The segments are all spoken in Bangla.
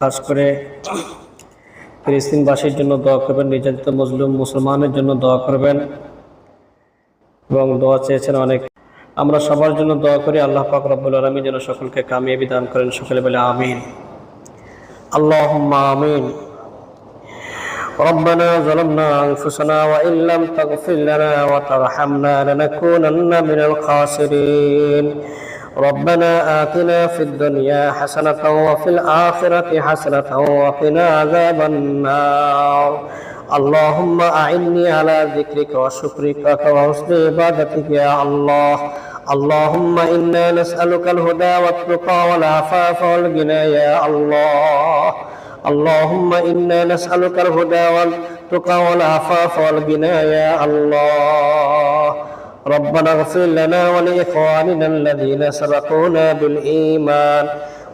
খাস করে ফিলিস্তিনবাসীর জন্য দোয়া করবেন, নির্যাতিত মজলুম মুসলমানের জন্য দোয়া করবেন এবং দোয়া চেয়েছেন অনেক। আমরা সবার জন্য দোয়া করি, আল্লাহ পাক রব্বুল আলামিন যেন সকলকে কামিয়াবি দান করেন। সকলে বলে আমিন, আল্লাহুম্মা আমিন। ربنا ظلمنا أنفسنا وإن لم تغفر لنا وترحمنا لنكونن من الخاسرين ربنا آتنا في الدنيا حسنة وفي الآخرة حسنة وقنا عذاب النار اللهم أعني على ذكرك وشكرك وحسن عبادتك يا الله اللهم إنا نسألك الهدى والتقى والعفاف والغنى يا الله اللهم إنا نسألك الهدى والتقى والعفاف والغنى يا الله ربنا اغفر لنا ولإخواننا الذين سبقونا بالإيمان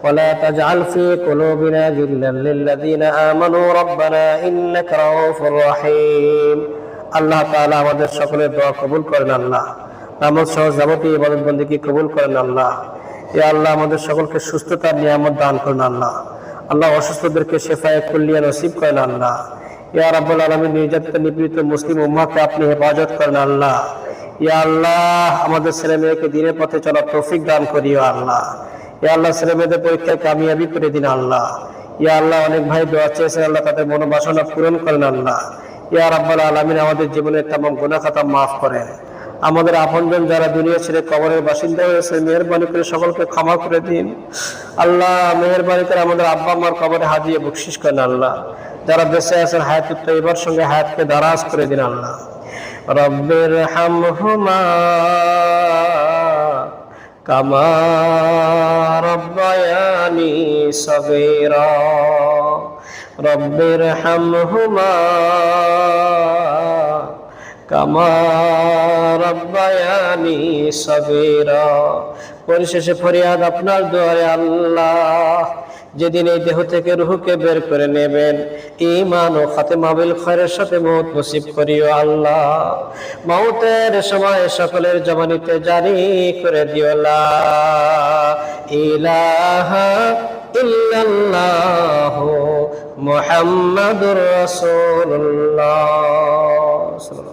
ولا تجعل في قلوبنا غلا للذين آمنوا ربنا إنك رؤوف رحيم আল্লাহ তাআলা আমাদের সকলের দোয়া কবুল করেন। আল্লাহ নামাজ সহ যাবতীয় ইবাদত বন্দেগী কবুল করেন। আল্লাহ ইয়া আল্লাহ আমাদের সকলকে সুস্থতার নিয়ামত দান করেন। আল্লাহ আল্লাহ অসুস্থদেরকে শেফায়ে কুল্লিয়া নসিব করেন। আল্লাহ ইয়া রাব্বুল আলামিন নির্যাতিত নিপীড়িত মুসলিম উম্মাহকে আপনি হেফাজত করেন। আল্লাহ ইয়া আল্লাহ আমাদের ছেলে মেয়েকে দ্বীনের পথে চলার তৌফিক দান করিও। আল্লাহ ইয়া আল্লাহ ছেলে মেয়েদের পরীক্ষায় কামিয়াবি করে দিন। আল্লাহ ইয়া আল্লাহ অনেক ভাই দোয়া চেয়েছেন, আল্লাহ তাদের মনোবাসনা পূরণ করেন। আল্লাহ ইয়া রাব্বুল আলামিন আমাদের জীবনের तमाम গুনাহ খাতা মাফ করেন। আমাদের আপনজন যারা দুনিয়া ছেড়ে কবরের বাসিন্দা হয়েছে মেহেরবানি করে সকলকে ক্ষমা করে দিন। আল্লাহ মেহেরবানি করে আমাদের আব্বা আম্মার কবরে হাজিয়ে বকশিশ করেন। আল্লাহ যারা বেঁচে আছেন হায়াতুত তাইয়্যিবার সঙ্গে হায়াতকে দারাজ করে দিন। আল্লাহ রব্বির হামহুমা কামা রব্বায়ানি সগীরা রব্বির হামহুমা কামা রব্বায়ানি সগীরা। পরিশেষে ফরিয়াদ আপনার দুয়ারে আল্লাহ, যেদিন এই দেহ থেকে রূহকে বের করে নেবেন ঈমান ও খাতেমা বিল খায়রের সাথে মওত নসিব করিও। আল্লাহ মওতের সময় সকলের জবানিতে জারি করে দিও লা ইলাহা ইল্লাল্লাহ মুহাম্মাদুর রাসূলুল্লাহ।